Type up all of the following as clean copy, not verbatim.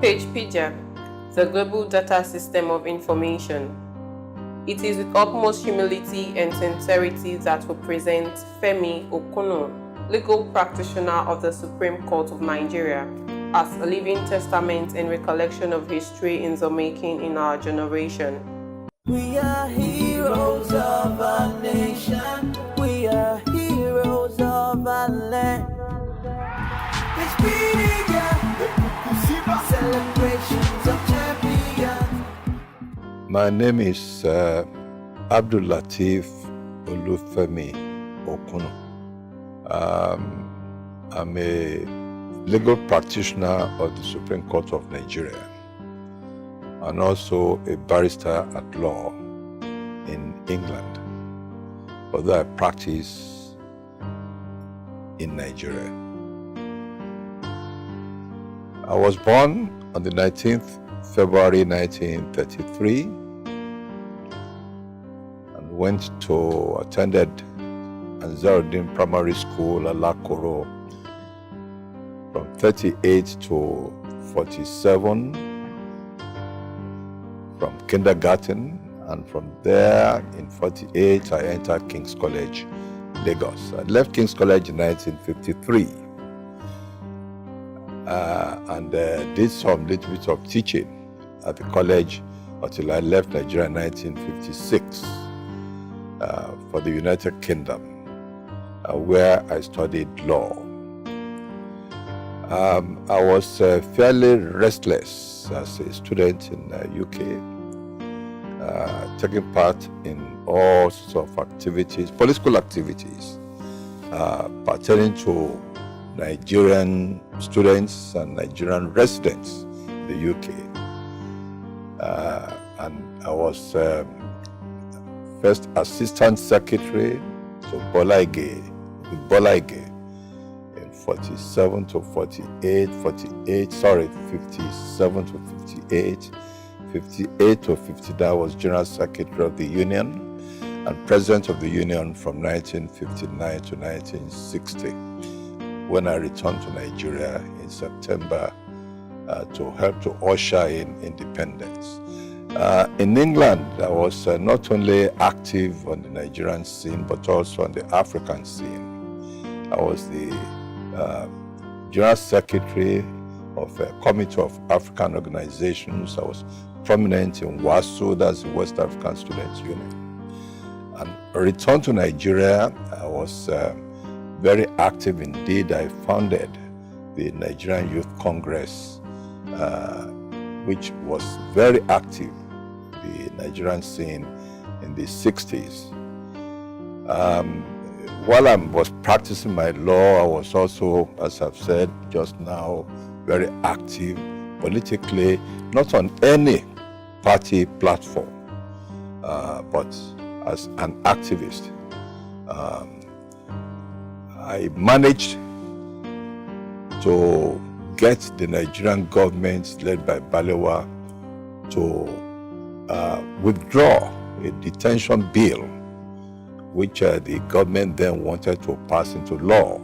Pagepedia, the global data system of information. It is with utmost humility and sincerity that we present Femi Okunnu, legal practitioner of the Supreme Court of Nigeria, as a living testament and recollection of history in the making in our generation. We are heroes of our nation. We are heroes of our land. Pagepedia, celebrations of champions. My name is Abdul Latif Olufemi Okunnu. I'm a legal practitioner of the Supreme Court of Nigeria and also a barrister at law in England, although I practice in Nigeria. I was born on the 19th February 1933 and attended Anzaruddin Primary School, Alakoro, from 38 to 47, from kindergarten, and from there in 48 I entered King's College, Lagos. I left King's College in 1953 and did some little bit of teaching at the college until I left Nigeria in 1956 for the United Kingdom, where I studied law. I was fairly restless as a student in the UK, taking part in all sorts of activities, political activities, pertaining to Nigerian students and Nigerian residents in the UK. And I was first Assistant Secretary to Bolaige, with Bolaige in 47 to 48, 57 to 58, 58 to 59 I was General Secretary of the Union and President of the Union from 1959 to 1960, when I returned to Nigeria in September to help to usher in independence. In England, I was not only active on the Nigerian scene, but also on the African scene. I was the General Secretary of a Committee of African Organizations. I was prominent in WASU, that's the West African Students' Union. And returned to Nigeria, I was very active indeed. I founded the Nigerian Youth Congress, which was very active, the Nigerian scene in the 60s. While I was practicing my law, I was also, as I've said just now, very active politically, not on any party platform, but as an activist. I managed to get the Nigerian government, led by Balewa, to withdraw a detention bill which the government then wanted to pass into law.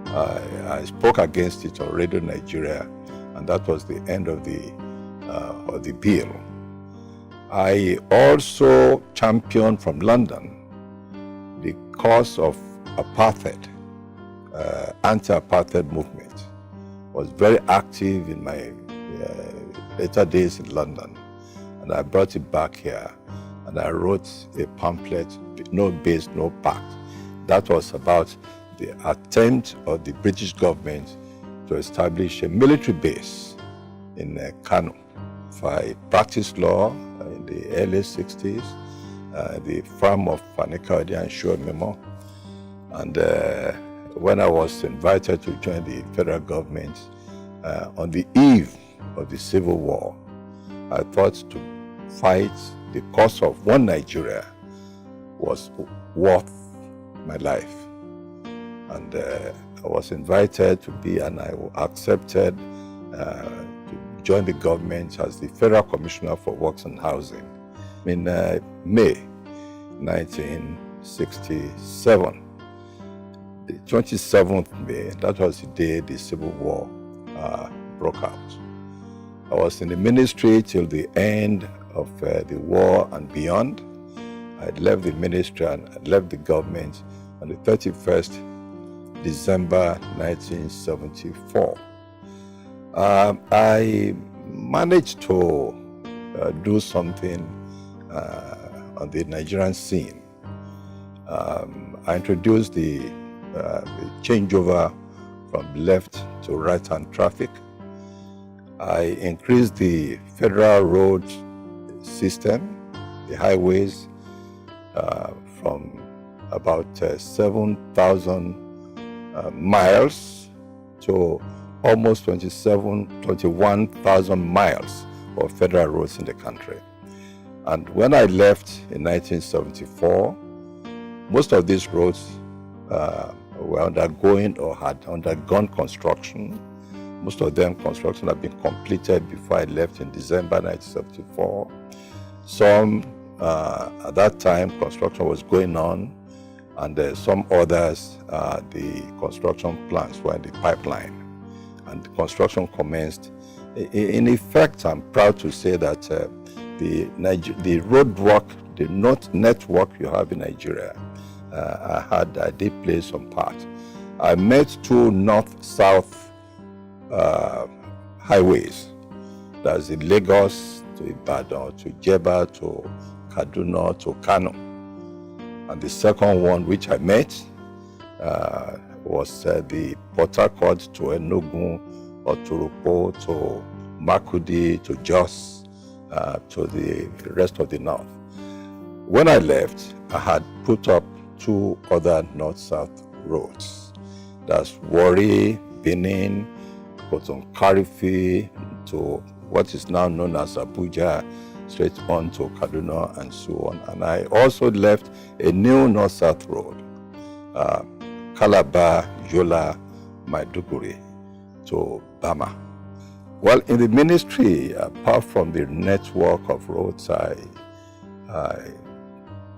I spoke against it on Radio Nigeria, and that was the end of the bill. I also championed from London the cause of apartheid, anti-apartheid movement. Was very active in my later days in London, and I brought it back here, and I wrote a pamphlet, No Base, No Pact. That was about the attempt of the British government to establish a military base in Kano. I practiced law in the early 60s, the firm of Fanikaudia and Shua Memo, and when I was invited to join the federal government on the eve of the Civil War, I thought to fight the cause of one Nigeria was worth my life. And I was invited to be, and I accepted to join the government as the Federal Commissioner for Works and Housing in May 1967. The 27th May, that was the day the Civil War broke out. I was in the ministry till the end of the war and beyond. I left the ministry and I left the government on the 31st December 1974. I managed to do something on the Nigerian scene. I introduced the changeover from left to right-hand traffic. I increased the federal road system, the highways, from about 7,000 miles to almost 21,000 miles of federal roads in the country. And when I left in 1974, most of these roads were undergoing or had undergone construction. Most of them, construction had been completed before I left in December 1974. Some, at that time, construction was going on, and some others, the construction plans were in the pipeline, and the construction commenced. In effect, I'm proud to say that the road work, the network you have in Nigeria, I did play some part. I met two north-south highways. That's in Lagos to Ibadan, to Jeba, to Kaduna, to Kano. And the second one which I met was the Port Harcourt to Enugu, or Turupo, to Makudi, to Jos, to the rest of the north. When I left, I had put up two other north-south roads. That's Warri, Benin, Cotton Karifi, to what is now known as Abuja, straight on to Kaduna and so on. And I also left a new north-south road, Calabar, Yola, Maiduguri, to Bama. Well, in the ministry, apart from the network of roads, I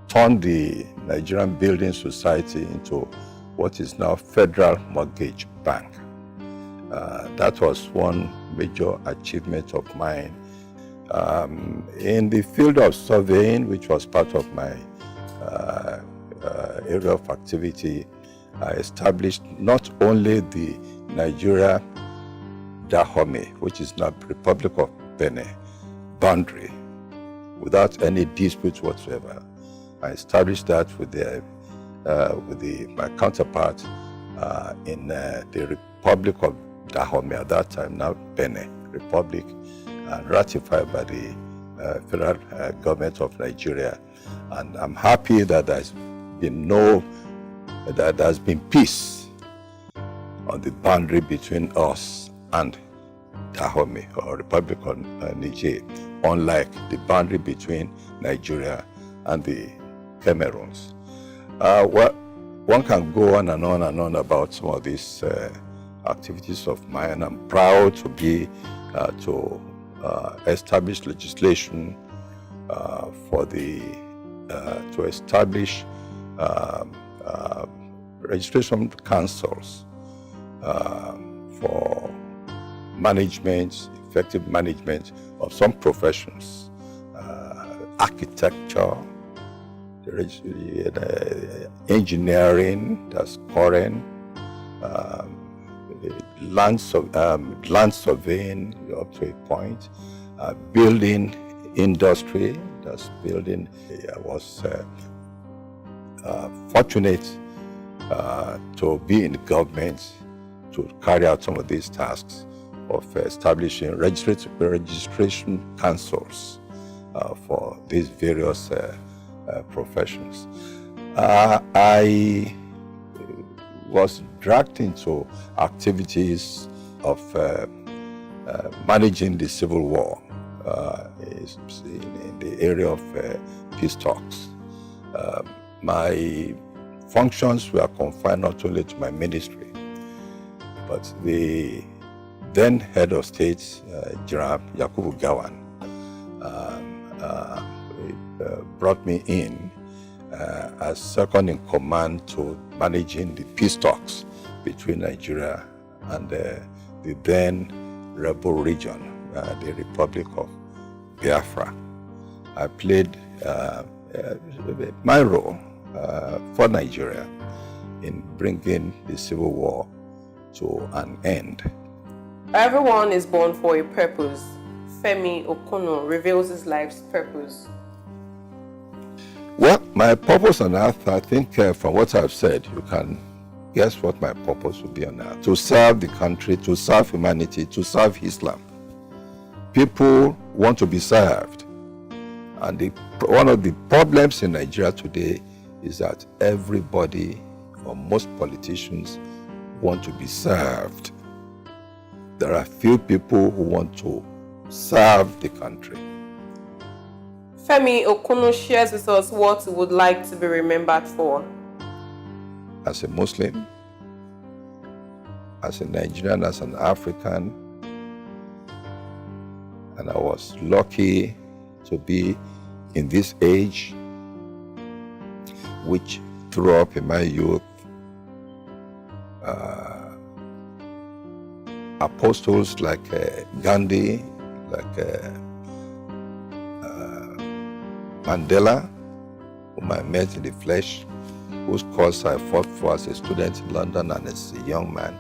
turned the Nigerian Building Society into what is now Federal Mortgage Bank. That was one major achievement of mine. In the field of surveying, which was part of my area of activity, I established not only the Nigeria Dahomey, which is now Republic of Benin, boundary, without any dispute whatsoever. I established that with my counterpart in the Republic of Dahomey at that time, now Benin Republic, and ratified by the federal government of Nigeria. And I'm happy that there's been peace on the boundary between us and Dahomey, or Republic of Niger, unlike the boundary between Nigeria and the Cameroons. Well, one can go on and on and on about some of these activities of mine. I'm proud to be to establish legislation to establish registration councils for management, effective management of some professions, architecture, engineering, that's current, land surveying up to a point, building industry, that's building. I was fortunate to be in the government to carry out some of these tasks of establishing registration councils for these various professions. I was dragged into activities of managing the Civil War in the area of peace talks. My functions were confined not only to my ministry, but the then head of state, General Yakubu Gawan, brought me in as second in command to managing the peace talks between Nigeria and the then rebel region, the Republic of Biafra. I played my role for Nigeria in bringing the civil war to an end. Everyone is born for a purpose. Femi Okunnu reveals his life's purpose. Well, my purpose on earth, I think from what I've said, you can guess what my purpose will be on earth. To serve the country, to serve humanity, to serve Islam. People want to be served. And one of the problems in Nigeria today is that everybody, or most politicians, want to be served. There are few people who want to serve the country. Femi Okunnu shares with us what he would like to be remembered for. As a Muslim, as a Nigerian, as an African, and I was lucky to be in this age, which grew up in my youth, apostles like Gandhi, like Mandela, whom I met in the flesh, whose cause I fought for as a student in London and as a young man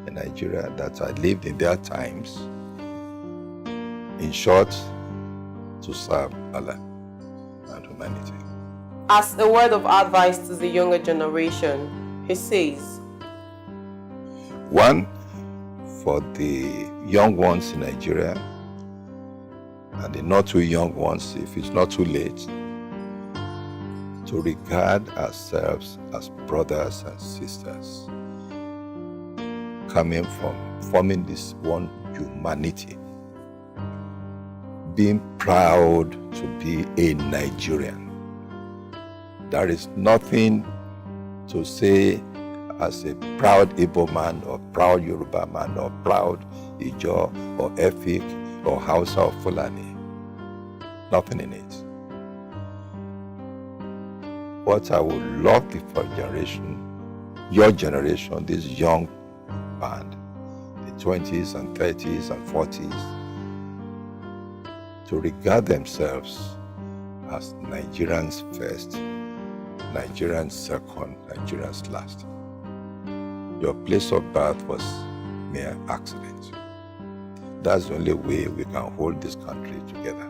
in Nigeria, that I lived in their times. In short, to serve Allah and humanity. As a word of advice to the younger generation, he says, one, for the young ones in Nigeria, and the not too young ones, if it's not too late, to regard ourselves as brothers and sisters, coming from forming this one humanity, being proud to be a Nigerian. There is nothing to say as a proud Igbo man or proud Yoruba man or proud Ijo or Efik or Hausa or Fulani. Nothing in it. What I would love for your generation, this young band, the 20s and 30s and 40s, to regard themselves as Nigerians first, Nigerians second, Nigerians last. Your place of birth was mere accident. That's the only way we can hold this country together.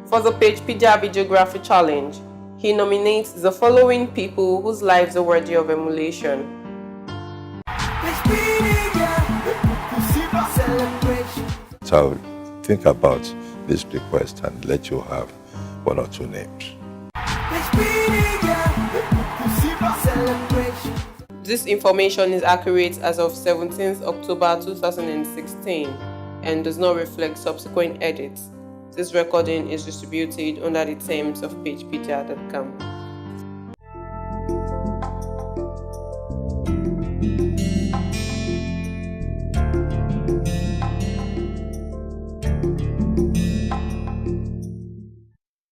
For the Pagepedia Videography Challenge, he nominates the following people whose lives are worthy of emulation. So think about this request and let you have one or two names. This information is accurate as of 17th October 2016 and does not reflect subsequent edits. This recording is distributed under the terms of pagepedia.com.